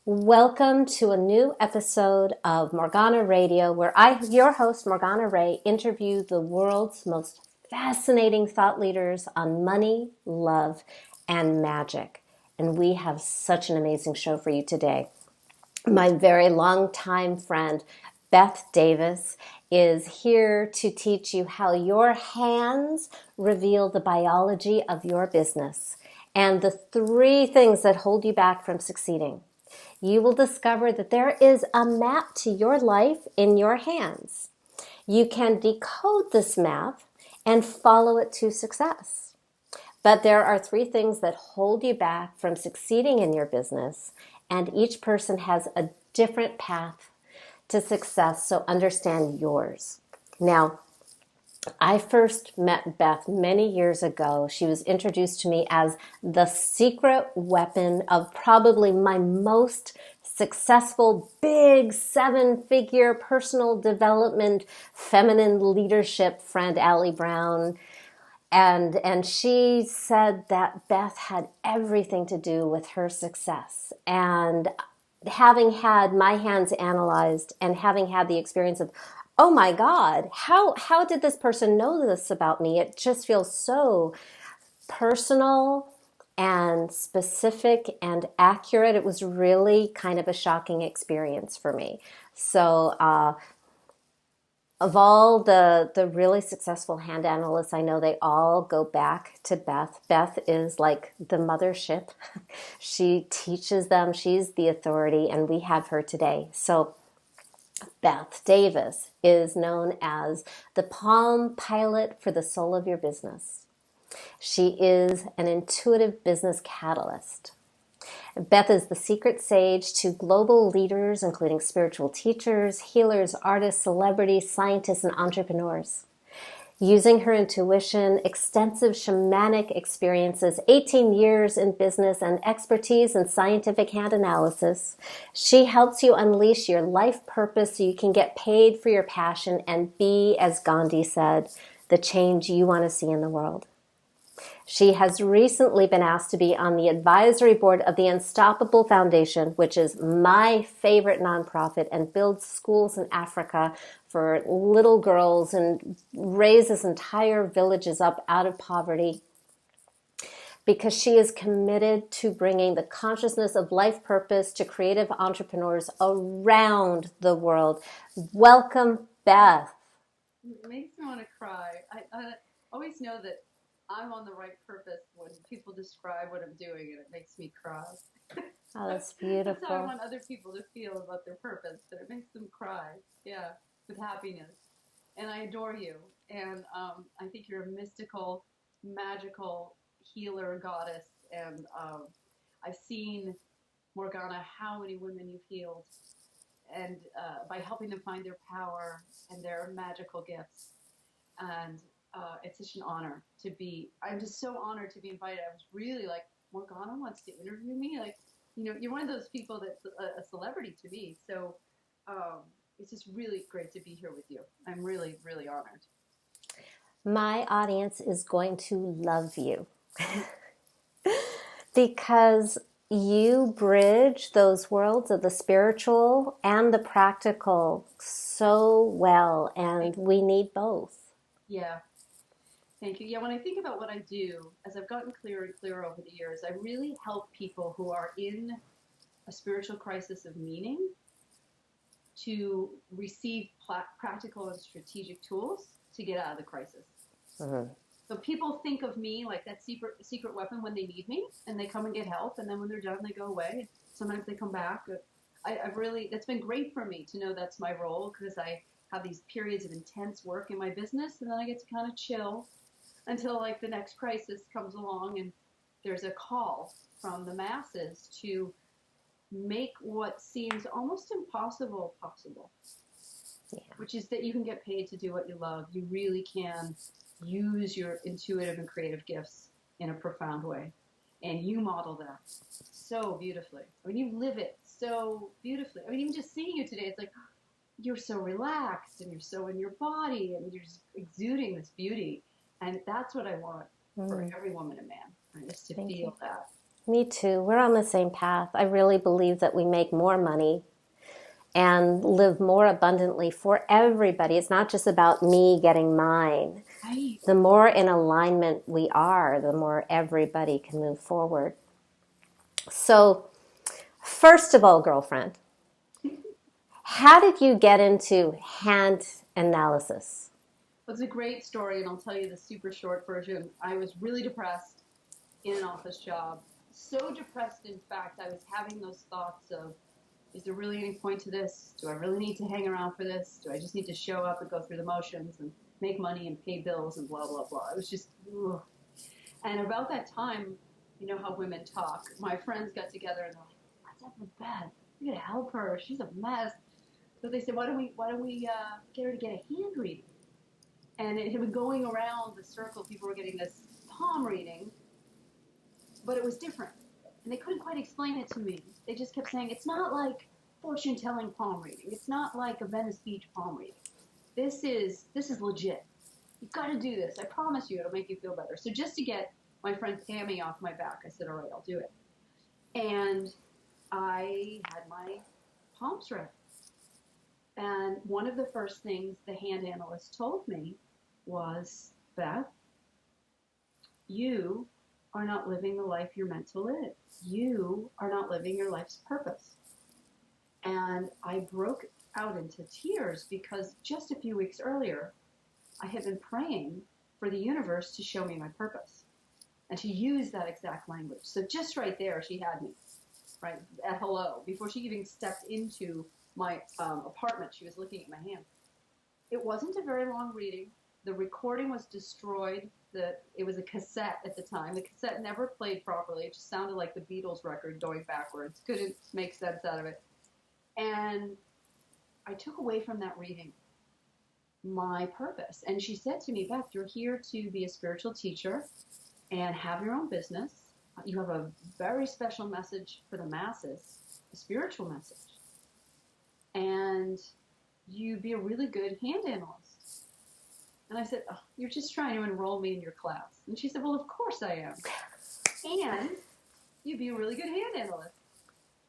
Welcome to a new episode of Morgana Radio, where I, your host, Morgana Ray, interview the world's most fascinating thought leaders on money, love, and magic. And we have such an amazing show for you today. My very long-time friend, Baeth Davis, is here to teach you how your hands reveal the biology of your business and the three things that hold you back from succeeding. You will discover that there is a map to your life in your hands. You can decode this map and follow it to success. But there are three things that hold you back from succeeding in your business, and each person has a different path to success, so understand yours. Now, I first met Baeth many years ago. She was introduced to me as the secret weapon of probably my most successful big seven-figure personal development feminine leadership friend, Allie Brown. And she said that Baeth had everything to do with her success. And having had my hands analyzed and having had the experience of, oh my God, how did this person know this about me? It just feels so personal and specific and accurate. It was really kind of a shocking experience for me. So of all the really successful hand analysts I know, they all go back to Baeth. Baeth is like the mothership. She teaches them. She's the authority, and we have her today. So Baeth Davis is known as the Palm Pilot for the soul of your business. She is an intuitive business catalyst. Baeth is the secret sage to global leaders, including spiritual teachers, healers, artists, celebrities, scientists, and entrepreneurs. Using her intuition, extensive shamanic experiences, 18 years in business, and expertise in scientific hand analysis, she helps you unleash your life purpose so you can get paid for your passion and be, as Gandhi said, the change you want to see in the world. She has recently been asked to be on the advisory board of the Unstoppable Foundation, which is my favorite nonprofit and builds schools in Africa for little girls and raises entire villages up out of poverty, because she is committed to bringing the consciousness of life purpose to creative entrepreneurs around the world. Welcome, Baeth. It makes me want to cry. I always know that I'm on the right purpose when people describe what I'm doing, and it makes me cry. Oh, that's beautiful. That's how I want other people to feel about their purpose, that it makes them cry, yeah, with happiness. And I adore you. And I think you're a mystical, magical healer goddess. And I've seen, Morgana, how many women you've healed, and by helping them find their power and their magical gifts. And it's such an honor to be, I'm just so honored to be invited. I was really like, Morgana wants to interview me. Like, you're one of those people that's a celebrity to me. So it's just really great to be here with you. I'm really, really honored. My audience is going to love you because you bridge those worlds of the spiritual and the practical so well, and we need both. Yeah. Thank you. Yeah, when I think about what I do, as I've gotten clearer and clearer over the years, I really help people who are in a spiritual crisis of meaning to receive practical and strategic tools to get out of the crisis. Mm-hmm. So people think of me like that secret weapon when they need me, and they come and get help, and then when they're done, they go away. Sometimes they come back. I've really, that's been great for me to know that's my role, because I have these periods of intense work in my business, and then I get to kind of chill until like the next crisis comes along, and there's a call from the masses to make what seems almost impossible possible. Yeah. Which is that you can get paid to do what you love. You really can use your intuitive and creative gifts in a profound way. And you model that so beautifully. I mean, you live it so beautifully. I mean, even just seeing you today, it's like, you're so relaxed and you're so in your body and you're just exuding this beauty. And that's what I want for every woman and man, right? Is to feel that. Me too. We're on the same path. I really believe that we make more money and live more abundantly for everybody. It's not just about me getting mine. Right. The more in alignment we are, the more everybody can move forward. So, first of all, girlfriend, how did you get into hand analysis? It's a great story, and I'll tell you the super short version. I was really depressed in an office job. So depressed, in fact, I was having those thoughts of, is there really any point to this? Do I really need to hang around for this? Do I just need to show up and go through the motions and make money and pay bills and blah, blah, blah. It was just, ugh. And about that time, you know how women talk. My friends got together and they're like, what's up with Beth? We gotta help her. She's a mess. So they said, why don't we get her to get a hand reading? And it had been going around the circle. People were getting this palm reading, but it was different. And they couldn't quite explain it to me. They just kept saying, it's not like fortune-telling palm reading. It's not like a Venice Beach palm reading. This is legit. You've got to do this. I promise you it'll make you feel better. So just to get my friend Tammy off my back, I said, all right, I'll do it. And I had my palms read. And one of the first things the hand analyst told me was, Beth, you are not living the life you're meant to live. You are not living your life's purpose. And I broke out into tears because just a few weeks earlier, I had been praying for the universe to show me my purpose and to use that exact language. So just right there, she had me, right, at hello. Before she even stepped into my apartment, she was looking at my hand. It wasn't a very long reading. The recording was destroyed. It was a cassette at the time. The cassette never played properly. It just sounded like the Beatles record going backwards. Couldn't make sense out of it. And I took away from that reading my purpose. And she said to me, Beth, you're here to be a spiritual teacher and have your own business. You have a very special message for the masses, a spiritual message. And you be a really good hand analyst. And I said, oh, you're just trying to enroll me in your class. And she said, well, of course I am. And you'd be a really good hand analyst.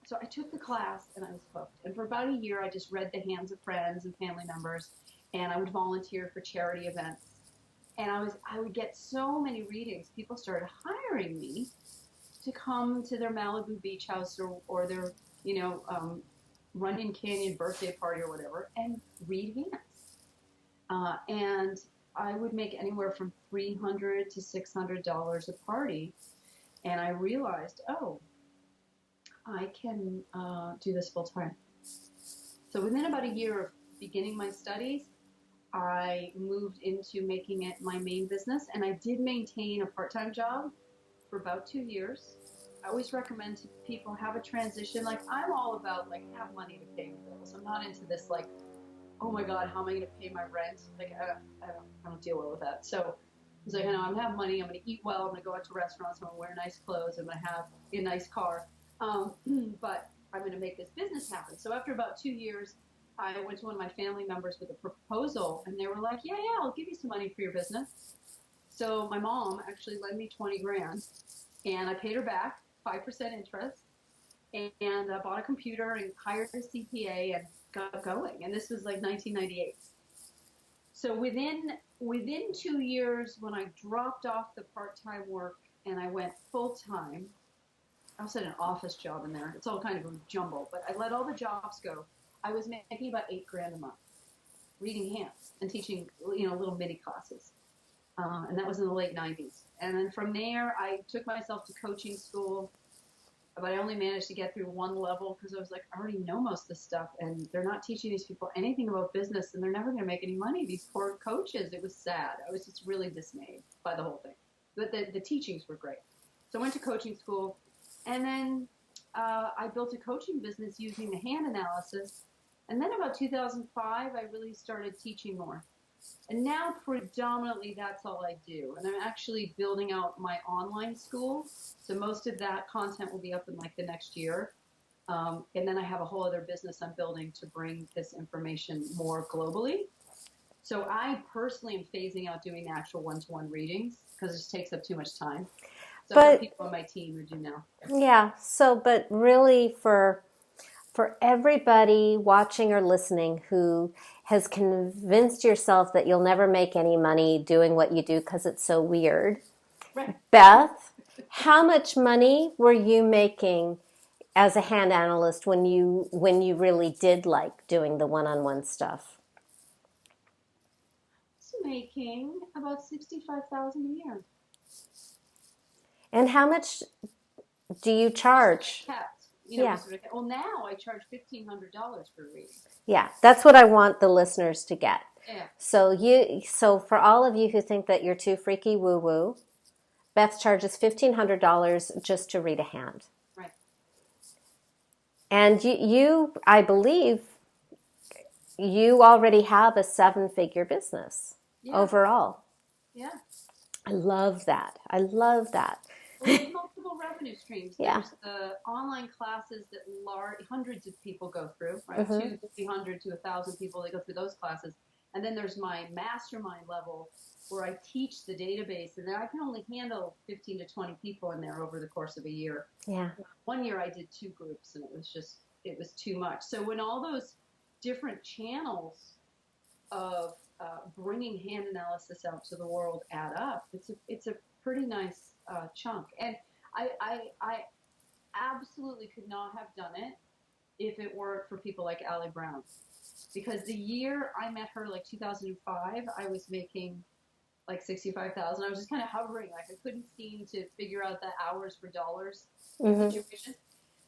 So I took the class and I was hooked. And for about a year, I just read the hands of friends and family members. And I would volunteer for charity events. And I would get so many readings. People started hiring me to come to their Malibu beach house or their, Runyon Canyon birthday party or whatever and read hands. And I would make anywhere from $300 to $600 a party. And I realized, oh, I can do this full time. So within about a year of beginning my studies, I moved into making it my main business. And I did maintain a part-time job for about 2 years. I always recommend to people have a transition. Like, I'm all about, have money to pay bills. I'm not into this, oh my God, how am I going to pay my rent? I don't deal well with that. So I was like, I'm going to have money. I'm going to eat well. I'm going to go out to restaurants. I'm going to wear nice clothes. I'm going to have a nice car. But I'm going to make this business happen. So after about 2 years, I went to one of my family members with a proposal, and they were like, yeah, I'll give you some money for your business. So my mom actually lent me 20 grand, and I paid her back 5% interest, and bought a computer and hired a CPA and got going. And this was 1998. So within 2 years, when I dropped off the part-time work and I went full-time, I also had an office job in there. It's all kind of a jumble, but I let all the jobs go. I was making about $8,000 a month, reading hands and teaching, little mini classes. And that was in the late 90s. And then from there, I took myself to coaching school, but I only managed to get through one level because I was like, I already know most of this stuff, and they're not teaching these people anything about business, and they're never going to make any money, these poor coaches. It was sad. I was just really dismayed by the whole thing. But the teachings were great. So I went to coaching school, and then I built a coaching business using the hand analysis. And then about 2005, I really started teaching more. And now predominantly that's all I do. And I'm actually building out my online school. So most of that content will be up in the next year. And then I have a whole other business I'm building to bring this information more globally. So I personally am phasing out doing the actual one-to-one readings because it just takes up too much time. So I've got But people on my team who do now. yeah, so but really for everybody watching or listening who has convinced yourself that you'll never make any money doing what you do because it's so weird. Right. Beth, how much money were you making as a hand analyst when you really did like doing the one-on-one stuff? Making about $65,000 a year. And how much do you charge? Kept, Yeah. Well, now I charge $1,500 for a reading. Yeah, that's what I want the listeners to get. Yeah. So for all of you who think that you're too freaky woo-woo, Beth charges $1,500 just to read a hand. Right. And you, I believe, you already have a 7-figure business overall. Yeah. I love that. I love that. Well, there's multiple revenue streams. Yeah. There's the online classes that hundreds of people go through, right? 200 to 1,000 people, they go through those classes. And then there's my mastermind level where I teach the database, and then I can only handle 15 to 20 people in there over the course of a year. Yeah. One year I did 2 groups, and it was too much. So when all those different channels of bringing hand analysis out to the world add up, it's a pretty nice chunk. And I absolutely could not have done it if it weren't for people like Allie Brown. Because the year I met her, like 2005, I was making like $65,000. I was just kind of hovering, like I couldn't seem to figure out the hours for dollars situation.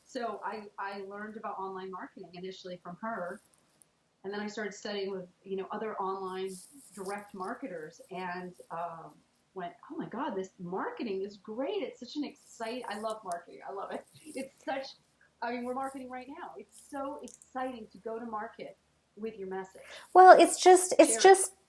So I learned about online marketing initially from her, and then I started studying with other online direct marketers, and went, oh my God, this marketing is great. It's such an exciting. I love marketing. I love it. We're marketing right now. It's so exciting to go to market with your message. Well, it's just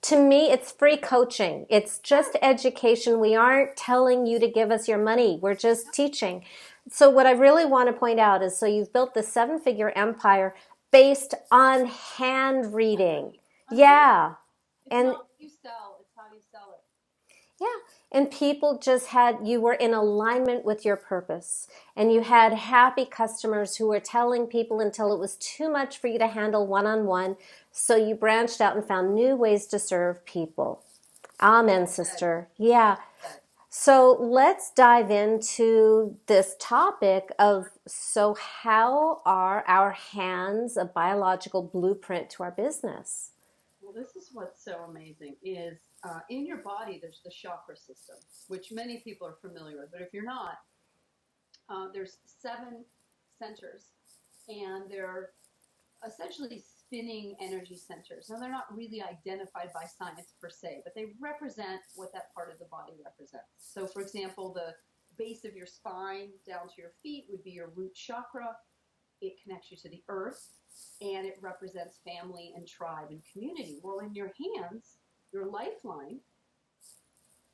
to me, it's free coaching. It's just education. We aren't telling you to give us your money. We're just teaching. So what I really want to point out is, so you've built the 7-figure empire based on hand reading. Yeah. It's not what you sell, it's how you sell it. Yeah. And people you were in alignment with your purpose, and you had happy customers who were telling people until it was too much for you to handle one-on-one. So you branched out and found new ways to serve people. Amen, sister. Yeah. So let's dive into this topic of, so how are our hands a biological blueprint to our business? Well, this is what's so amazing is in your body, there's the chakra system, which many people are familiar with. But if you're not, there's 7 centers, and they're essentially spinning energy centers. Now, they're not really identified by science per se, but they represent what that part of the body represents. So, for example, the base of your spine down to your feet would be your root chakra. It connects you to the earth, and it represents family and tribe and community. Well, in your hands, your lifeline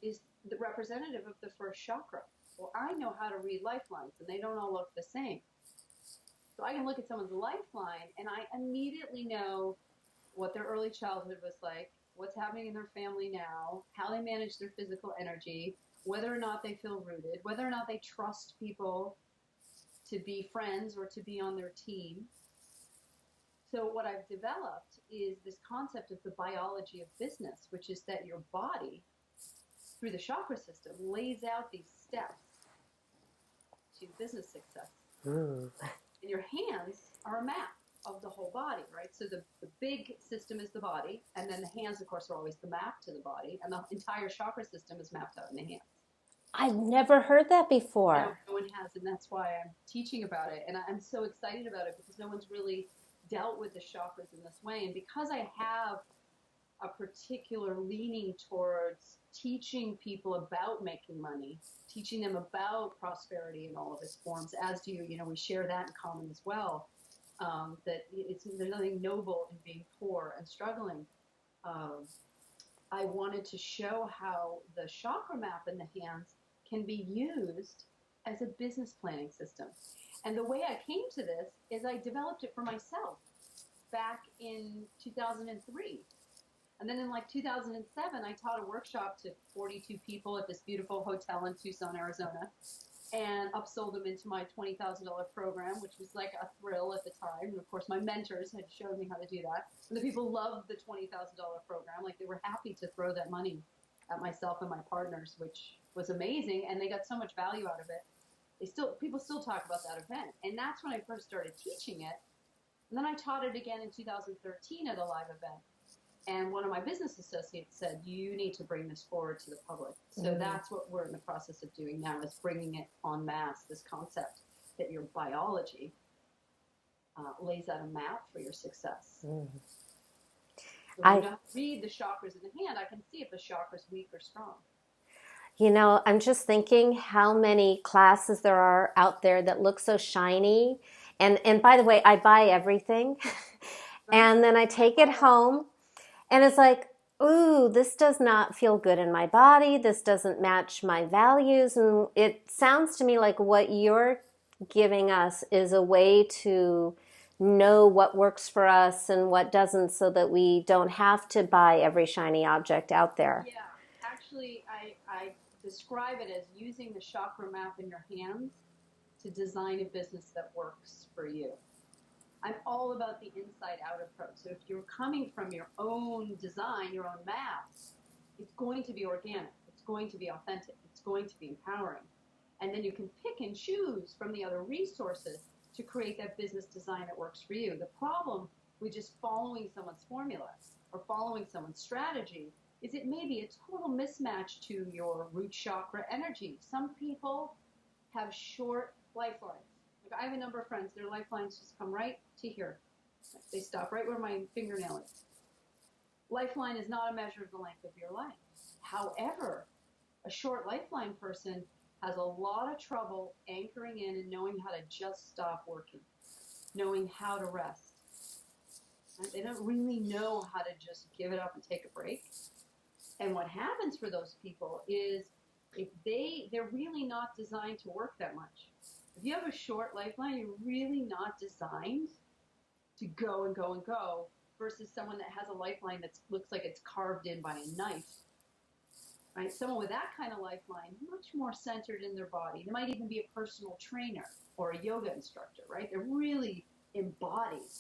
is the representative of the first chakra. Well, I know how to read lifelines, and they don't all look the same. So I can look at someone's lifeline, and I immediately know what their early childhood was like, what's happening in their family now, how they manage their physical energy, whether or not they feel rooted, whether or not they trust people to be friends or to be on their team. So what I've developed is this concept of the biology of business, which is that your body, through the chakra system, lays out these steps to business success. And your hands are a map of the whole body, right? So the big system is the body, and then the hands, of course, are always the map to the body, and the entire chakra system is mapped out in the hands. I've never heard that before. No one has, and that's why I'm teaching about it. And I'm so excited about it because no one's really dealt with the chakras in this way. And because I have a particular leaning towards teaching people about making money, teaching them about prosperity in all of its forms, as do you. We share that in common as well, that there's nothing noble in being poor and struggling. I wanted to show how the chakra map in the hands can be used as a business planning system. And the way I came to this is I developed it for myself back in 2003. And then in like 2007, I taught a workshop to 42 people at this beautiful hotel in Tucson, Arizona, and upsold them into my $20,000 program, which was like a thrill at the time. And of course, my mentors had showed me how to do that. And the people loved the $20,000 program. Like, they were happy to throw that money at myself and my partners, which was amazing. And they got so much value out of it. People still talk about that event. And that's when I first started teaching it. And then I taught it again in 2013 at a live event. And one of my business associates said, you need to bring this forward to the public. So that's what we're in the process of doing now, is bringing it en masse, this concept that your biology lays out a map for your success. So when you read the chakras in the hand, I can see if the chakra's weak or strong. You know, I'm just thinking how many classes there are out there that look so shiny. And by the way, I buy everything. And then I take it home. And it's like, ooh, this does not feel good in my body. This doesn't match my values. And it sounds to me like what you're giving us is a way to know what works for us and what doesn't, so that we don't have to buy every shiny object out there. Yeah, actually, I describe it as using the chakra map in your hands to design a business that works for you. I'm all about the inside-out approach. So if you're coming from your own design, your own map, it's going to be organic. It's going to be authentic. It's going to be empowering. And then you can pick and choose from the other resources to create that business design that works for you. The problem with just following someone's formula or following someone's strategy is it may be a total mismatch to your root chakra energy. Some people have short lifelines. Like, I have a number of friends, their lifelines just come right to here. They stop right where my fingernail is. Lifeline is not a measure of the length of your life. However, a short lifeline person has a lot of trouble anchoring in and knowing how to just stop working, knowing how to rest. Right? They don't really know how to just give it up and take a break. And what happens for those people is if they're really not designed to work that much. If you have a short lifeline, you're really not designed to go and go and go, versus someone that has a lifeline that looks like it's carved in by a knife. Right? Someone with that kind of lifeline, much more centered in their body. They might even be a personal trainer or a yoga instructor, right? They're really embodied.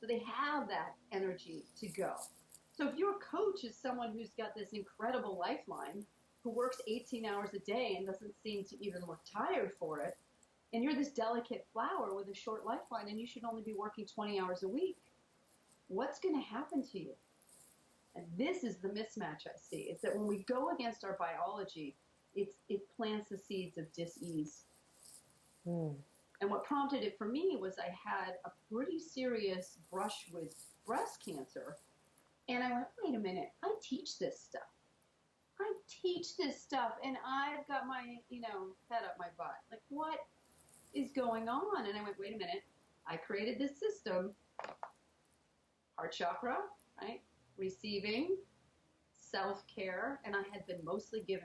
So they have that energy to go. So if your coach is someone who's got this incredible lifeline, who works 18 hours a day and doesn't seem to even look tired for it, and you're this delicate flower with a short lifeline and you should only be working 20 hours a week, what's going to happen to you? And this is the mismatch I see. It's that when we go against our biology, it plants the seeds of dis-ease. And what prompted it for me was I had a pretty serious brush with breast cancer. And I went, wait a minute, I teach this stuff. And I've got my, head up my butt. Like, what is going on? And I went, wait a minute. I created this system, heart chakra, right? Receiving, self-care, and I had been mostly giving.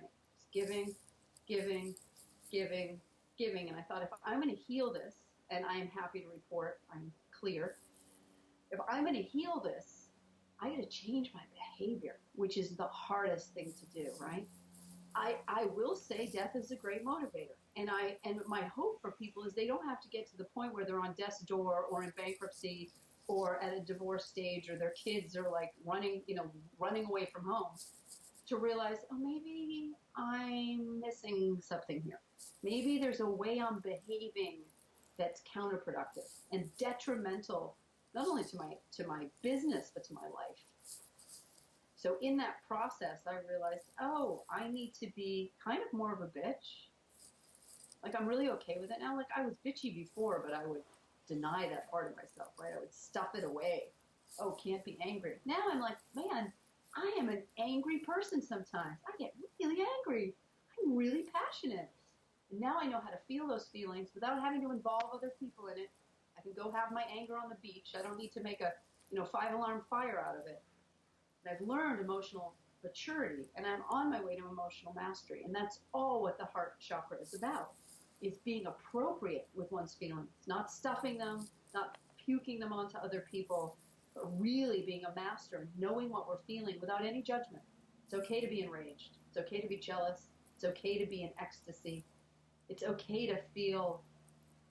And I thought, if I'm going to heal this, and I am happy to report, I'm clear, if I'm going to heal this, I got to change my behavior, which is the hardest thing to do, right? I will say death is a great motivator. And my hope for people is they don't have to get to the point where they're on death's door or in bankruptcy or at a divorce stage, or their kids are like running away from home, to realize, oh, maybe I'm missing something here. Maybe there's a way I'm behaving that's counterproductive and detrimental, not only to my business, but to my life. So in that process, I realized, oh, I need to be kind of more of a bitch. Like, I'm really okay with it now. Like, I was bitchy before, but I would deny that part of myself, right? I would stuff it away. Oh, can't be angry. Now I'm like, man, I am an angry person sometimes. I get really angry. I'm really passionate. And now I know how to feel those feelings without having to involve other people in it. I can go have my anger on the beach. I don't need to make a 5-alarm fire out of it. And I've learned emotional maturity, and I'm on my way to emotional mastery. And that's all what the heart chakra is about, is being appropriate with one's feelings, not stuffing them, not puking them onto other people, but really being a master and knowing what we're feeling without any judgment. It's okay to be enraged. It's okay to be jealous. It's okay to be in ecstasy. It's okay to feel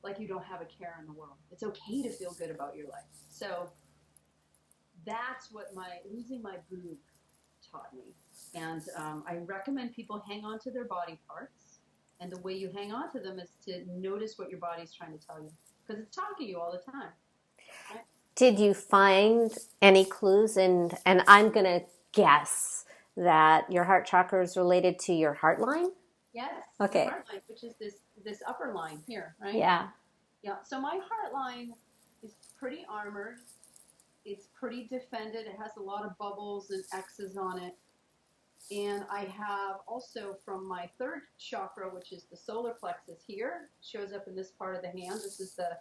like you don't have a care in the world. It's okay to feel good about your life. So that's what losing my boob taught me. And I recommend people hang on to their body parts. And the way you hang on to them is to notice what your body's trying to tell you. Because it's talking to you all the time. Right? Did you find any clues? And I'm going to guess that your heart chakra is related to your heart line? Yes. Okay. The heart line, which is this upper line here, right? Yeah. Yeah. So my heart line is pretty armored. It's pretty defended. It has a lot of bubbles and X's on it. And I have also from my third chakra, which is the solar plexus here, shows up in this part of the hand. This is the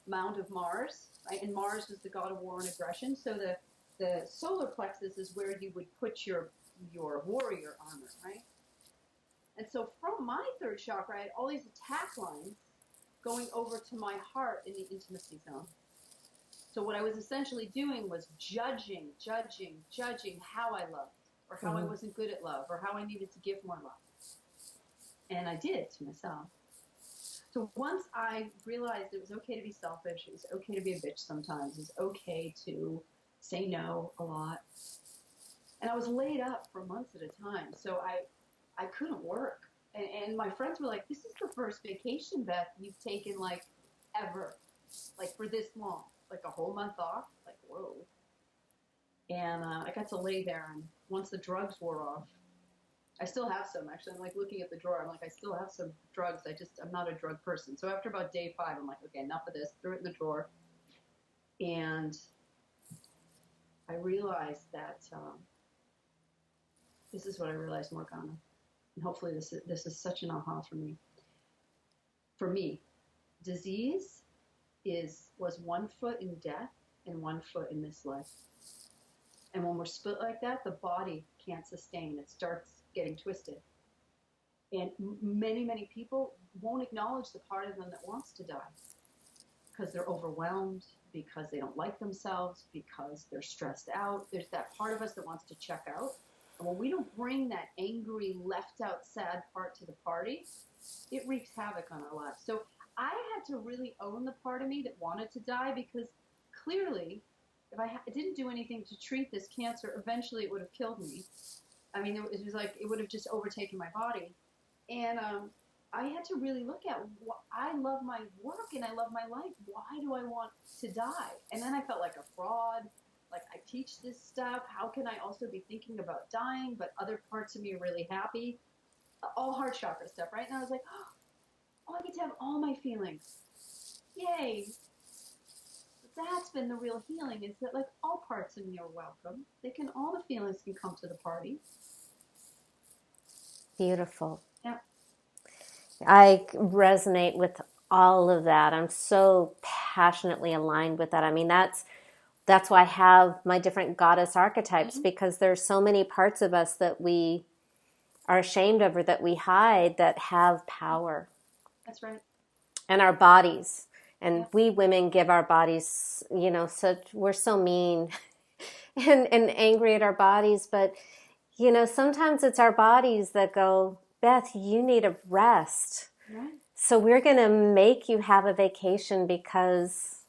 mound of Mars, right? And Mars is the god of war and aggression. So the solar plexus is where you would put your warrior armor, right? And so from my third chakra, I had all these attack lines going over to my heart in the intimacy zone. So what I was essentially doing was judging how I loved, or how I wasn't good at love, or how I needed to give more love. And I did to myself. So once I realized it was okay to be selfish, it was okay to be a bitch sometimes, it was okay to say no a lot. And I was laid up for months at a time, so I couldn't work. And my friends were like, this is the first vacation, Baeth, you've taken, like, ever. Like, for this long. Like, a whole month off. Like, whoa. And I got to lay there, and once the drugs wore off, I still have some, actually. I'm, like, looking at the drawer. I'm like, I still have some drugs. I'm not a drug person. So after about day 5, I'm like, okay, enough of this. Threw it in the drawer. And I realized that this is what I realized, Morgana. And hopefully this is such an aha for me. For me, disease was 1 foot in death and 1 foot in this life. And when we're split like that, the body can't sustain. It starts getting twisted. And many people won't acknowledge the part of them that wants to die. Because they're overwhelmed, because they don't like themselves, because they're stressed out. There's that part of us that wants to check out. And when we don't bring that angry, left out, sad part to the party, it wreaks havoc on our lives. So I had to really own the part of me that wanted to die, because clearly, if I didn't do anything to treat this cancer, eventually it would have killed me. I mean, it was like it would have just overtaken my body. And I had to really look at, I love my work and I love my life. Why do I want to die? And then I felt like a fraud. Like, I teach this stuff. How can I also be thinking about dying, but other parts of me are really happy? All heart chakra stuff, right? And I was like, oh, I get to have all my feelings. Yay. That's been the real healing, is that, like, all parts of me are welcome. All the feelings can come to the party. Beautiful. Yeah. I resonate with all of that. I'm so passionately aligned with that. I mean, that's why I have my different goddess archetypes, because there's so many parts of us that we are ashamed of or that we hide that have power. That's right. And our bodies. And we women give our bodies, we're so mean and angry at our bodies. But, sometimes it's our bodies that go, Baeth, you need a rest. Right. So we're going to make you have a vacation because,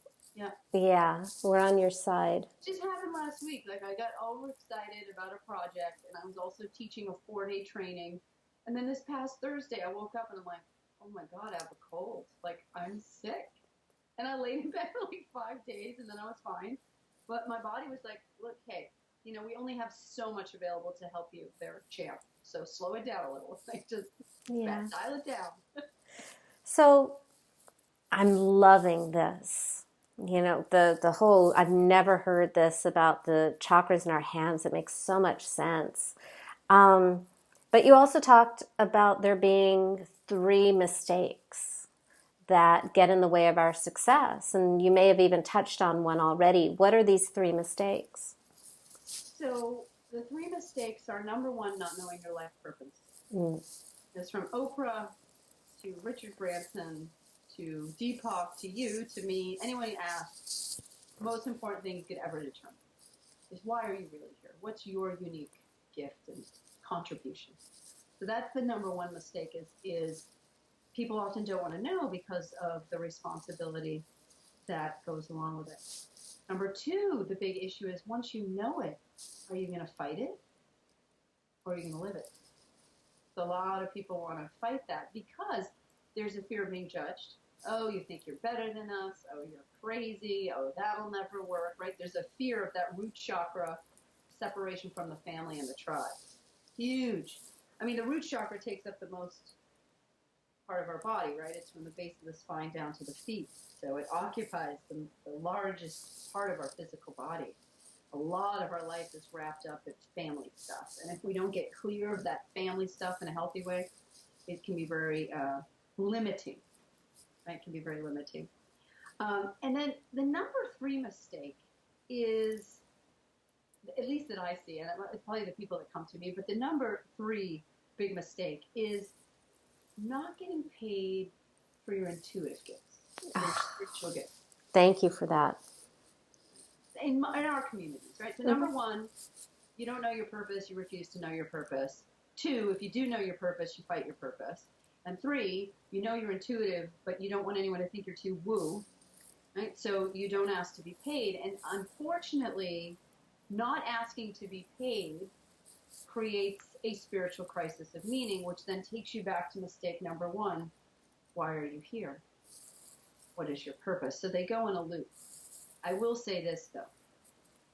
we're on your side. It just happened last week. Like, I got overexcited about a project, and I was also teaching a 4-day training. And then this past Thursday, I woke up and I'm like, oh my God, I have a cold. Like, I'm sick. And I laid in bed for like 5 days, and then I was fine. But my body was like, look, hey, we only have so much available to help you there, champ. So slow it down a little. Like, just dial it down. So I'm loving this. The whole, I've never heard this about the chakras in our hands. It makes so much sense. But you also talked about there being 3 mistakes that get in the way of our success. And you may have even touched on one already. What are these 3 mistakes? So the 3 mistakes are, number 1, not knowing your life purpose. It's from Oprah to Richard Branson to Deepak to you to me. Anyone you ask, most important thing you could ever determine is, why are you really here? What's your unique gift and contribution? So that's the number one mistake, is people often don't want to know because of the responsibility that goes along with it. Number two, the big issue is, once you know it, are you going to fight it, or are you going to live it? So a lot of people want to fight that because there's a fear of being judged. Oh, you think you're better than us. Oh, you're crazy. Oh, that'll never work, right? There's a fear of that root chakra separation from the family and the tribe. Huge. I mean, the root chakra takes up the most part of our body, right? It's from the base of the spine down to the feet. So it occupies the largest part of our physical body. A lot of our life is wrapped up in family stuff. And if we don't get clear of that family stuff in a healthy way, it can be very limiting. Right? It can be very limiting. And then the number three mistake is, at least that I see, and it's probably the people that come to me, but the number three big mistake is not getting paid for your intuitive gifts, your spiritual gifts. Thank you for that. In our communities, right? So number one, you don't know your purpose, you refuse to know your purpose. Two, if you do know your purpose, you fight your purpose. And three, you know you're intuitive, but you don't want anyone to think you're too woo, right? So you don't ask to be paid. And unfortunately, not asking to be paid creates a spiritual crisis of meaning, which then takes you back to mistake number one. Why are you here? What is your purpose? So they go in a loop. I will say this, though.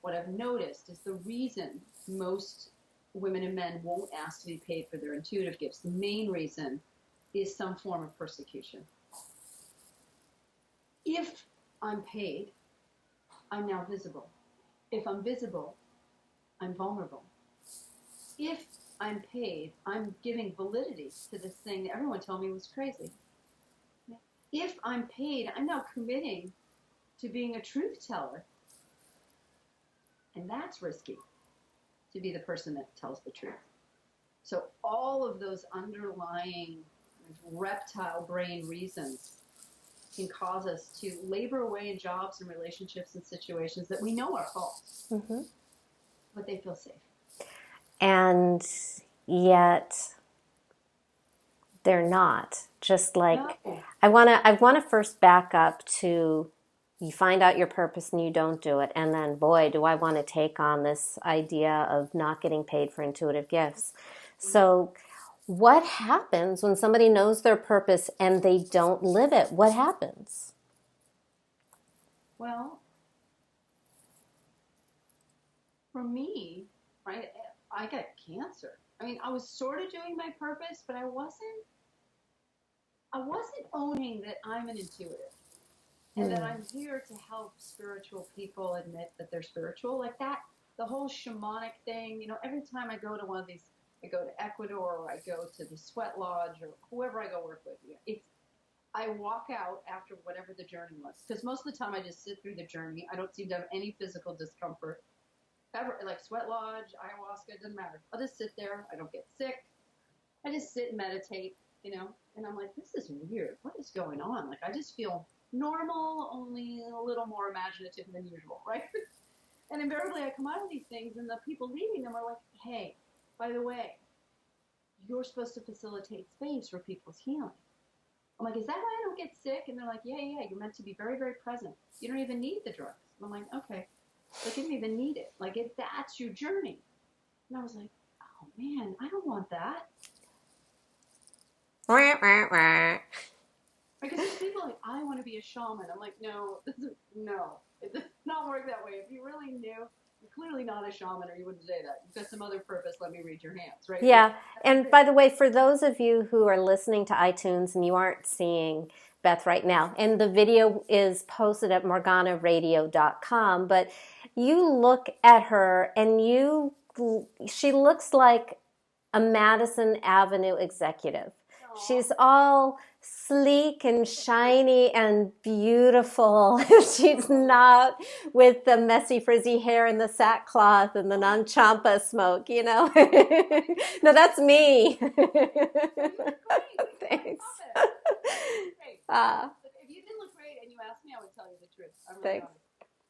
What I've noticed is the reason most women and men won't ask to be paid for their intuitive gifts, the main reason is some form of persecution. If I'm paid, I'm now visible. If I'm visible, I'm vulnerable. If I'm paid, I'm giving validity to this thing that everyone told me was crazy. If I'm paid, I'm now committing to being a truth teller. And that's risky, to be the person that tells the truth. So all of those underlying reptile brain reasons can cause us to labor away in jobs and relationships and situations that we know are false, but they feel safe. And yet they're not. Just like, No. I want to first back up to, you find out your purpose and you don't do it. And then, boy, do I want to take on this idea of not getting paid for intuitive gifts. So what happens when somebody knows their purpose and they don't live it? What happens? Well, for me, right, I got cancer. I mean, I was sort of doing my purpose, but I wasn't owning that I'm an intuitive. And that I'm here to help spiritual people admit that they're spiritual. Like that, the whole shamanic thing, every time I go to one of these, I go to Ecuador, or I go to the Sweat Lodge, or whoever I go work with, I walk out after whatever the journey was. Because most of the time I just sit through the journey. I don't seem to have any physical discomfort. Ever, like Sweat Lodge, ayahuasca, it doesn't matter. I'll just sit there. I don't get sick. I just sit and meditate, And I'm like, this is weird. What is going on? Like, I just feel normal, only a little more imaginative than usual, right? And invariably I come out of these things and the people leading them are like, hey, by the way, you're supposed to facilitate space for people's healing. I'm like, is that why I don't get sick? And they're like, yeah, you're meant to be very, very present. You don't even need the drugs. And I'm like, okay, like you don't even need it. Like that's your journey. And I was like, oh man, I don't want that. Because there's people like, I want to be a shaman. I'm like, no, it does not work that way. If you really knew, you're clearly not a shaman, or you wouldn't say that. You've got some other purpose. Let me read your hands, right? Yeah. And by the way, for those of you who are listening to iTunes and you aren't seeing Baeth right now, and the video is posted at morganaradio.com, but you look at her and she looks like a Madison Avenue executive. Aww. She's all sleek and shiny and beautiful. She's not with the messy frizzy hair and the sackcloth and the non-champa smoke, No, that's me. Thanks. If you didn't look great and you asked me, I would tell you the truth. I'm really Thanks. honest.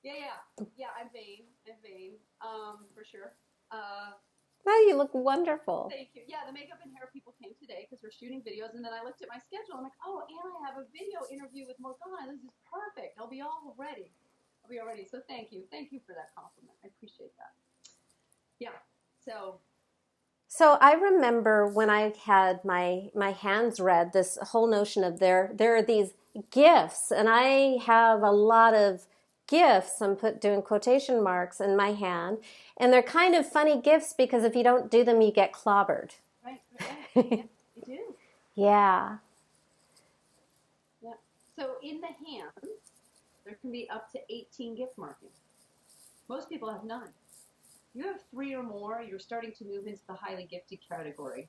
Yeah, I'm vain. For sure. Oh, you look wonderful. Thank you. Yeah, the makeup and hair people came today because we're shooting videos, and then I looked at my schedule. I'm like, oh, and I have a video interview with Morgana. This is perfect. I'll be all ready. So thank you. Thank you for that compliment. I appreciate that. Yeah. So I remember when I had my hands read, this whole notion of there are these gifts, and I have a lot of gifts. I'm doing quotation marks in my hand, and they're kind of funny gifts because if you don't do them, you get clobbered. Right. Yeah, you do. Yeah. Yeah. So in the hand, there can be up to 18 gift markings. Most people have none. You have 3 or more, you're starting to move into the highly gifted category.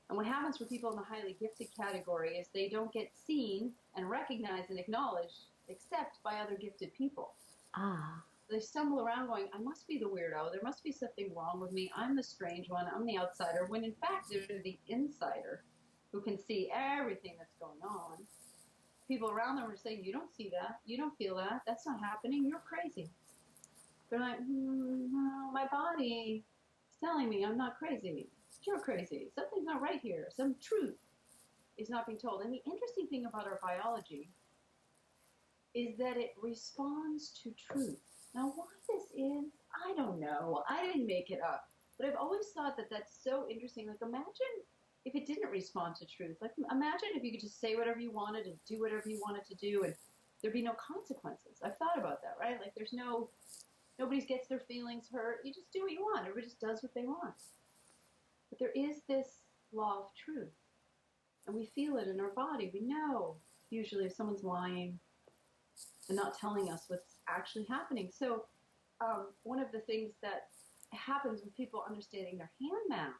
And what happens for people in the highly gifted category is they don't get seen and recognized and acknowledged except by other gifted people. They stumble around going, I must be the weirdo. There must be something wrong with me. I'm the strange one. I'm the outsider. When in fact, they're the insider who can see everything that's going on. People around them are saying, you don't see that. You don't feel that. That's not happening. You're crazy. They're like, no, my body is telling me I'm not crazy. You're crazy. Something's not right here. Some truth is not being told. And the interesting thing about our biology is that it responds to truth. Now, why this is, I don't know. I didn't make it up. But I've always thought that that's so interesting. Like, imagine if it didn't respond to truth. Like, imagine if you could just say whatever you wanted and do whatever you wanted to do and there'd be no consequences. I've thought about that, right? Like, nobody gets their feelings hurt. You just do what you want. Everybody just does what they want. But there is this law of truth. And we feel it in our body. We know, usually, if someone's lying and not telling us what's actually happening. So one of the things that happens with people understanding their hand map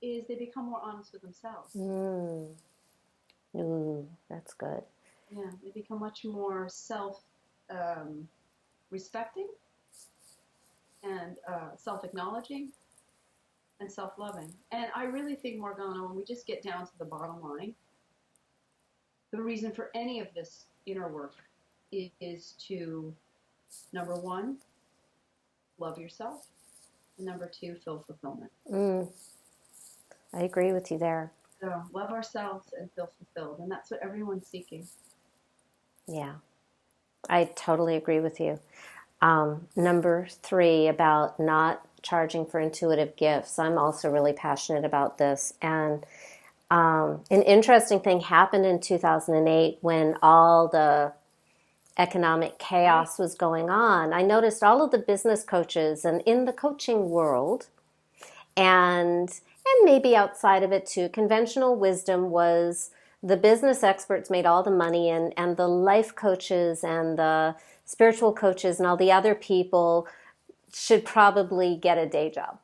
is they become more honest with themselves. That's good. Yeah, they become much more self-respecting and self-acknowledging and self-loving. And I really think, Morgana, when we just get down to the bottom line, the reason for any of this inner work is to, number 1, love yourself, and number 2, feel fulfillment. I agree with you there. So love ourselves and feel fulfilled, and that's what everyone's seeking. Yeah, I totally agree with you. Number 3, about not charging for intuitive gifts. I'm also really passionate about this. And an interesting thing happened in 2008 when all the economic chaos was going on. I noticed all of the business coaches and in the coaching world and maybe outside of it too, conventional wisdom was the business experts made all the money and the life coaches and the spiritual coaches and all the other people should probably get a day job.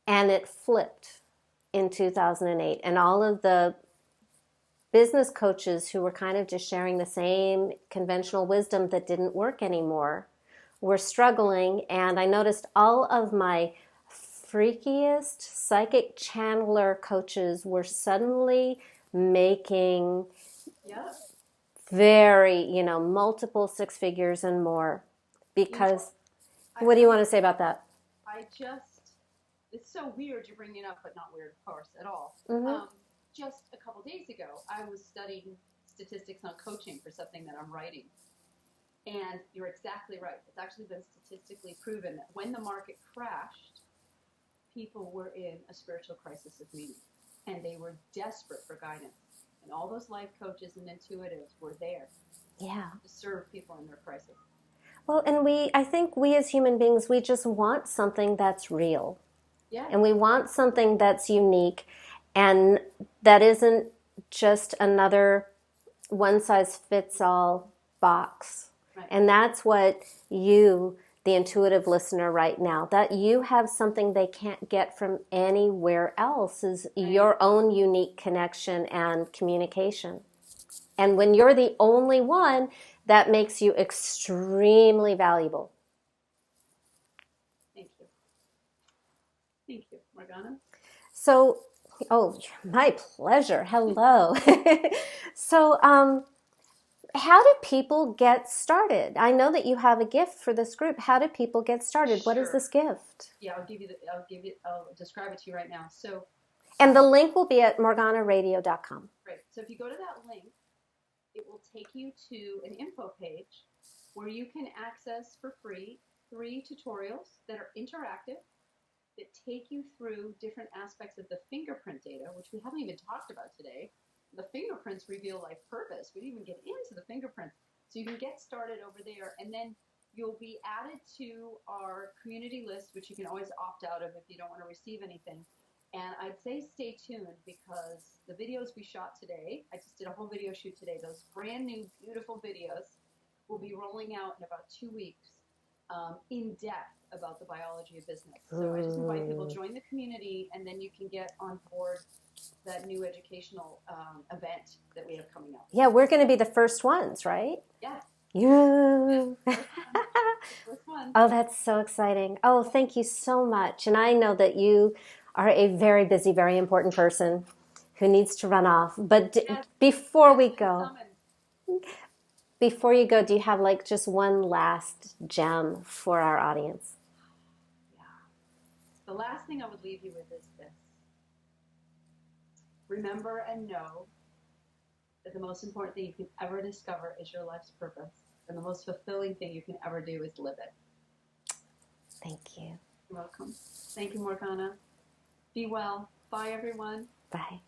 And it flipped in 2008. And all of the business coaches who were kind of just sharing the same conventional wisdom that didn't work anymore were struggling. And I noticed all of my freakiest psychic channeler coaches were suddenly making very, multiple 6 figures and more. Because, what do you want to say about that? It's so weird you're bringing it up, but not weird, of course, at all. Just a couple days ago, I was studying statistics on coaching for something that I'm writing. And you're exactly right. It's actually been statistically proven that when the market crashed, people were in a spiritual crisis of meaning. And they were desperate for guidance. And all those life coaches and intuitives were there to serve people in their crisis. Well, and I think we as human beings, we just want something that's real. Yeah. And we want something that's unique and that isn't just another one-size-fits-all box. Right. And that's what you, the intuitive listener right now, that you have something they can't get from anywhere else is your own unique connection and communication. And when you're the only one, that makes you extremely valuable. Thank you. Thank you, Morgana. So, my pleasure. Hello. So, how do people get started? I know that you have a gift for this group. How do people get started? What is Sure. this gift? Yeah, I'll describe it to you right now. So, And the link will be at morganaradio.com. right. So if you go to that link, it will take you to an info page where you can access for free 3 tutorials that are interactive that take you through different aspects of the fingerprint data, which we haven't even talked about today. The fingerprints reveal life purpose. We didn't even get into the fingerprints. So you can get started over there, and then you'll be added to our community list, which you can always opt out of if you don't want to receive anything. And I'd say stay tuned, because the videos we shot today, I just did a whole video shoot today. Those brand new, beautiful videos will be rolling out in about 2 weeks, in depth about the biology of business. So I just invite people to join the community, and then you can get on board that new educational event that we have coming up. Yeah, we're going to be the first ones, right? Yeah. Yeah. First one. Oh, that's so exciting. Oh, thank you so much. And I know that you are a very busy, very important person who needs to run off. But before we go, before you go, do you have like just one last gem for our audience? Yeah. The last thing I would leave you with is this. Remember and know that the most important thing you can ever discover is your life's purpose. And the most fulfilling thing you can ever do is live it. Thank you. You're welcome. Thank you, Morgana. Be well. Bye, everyone. Bye.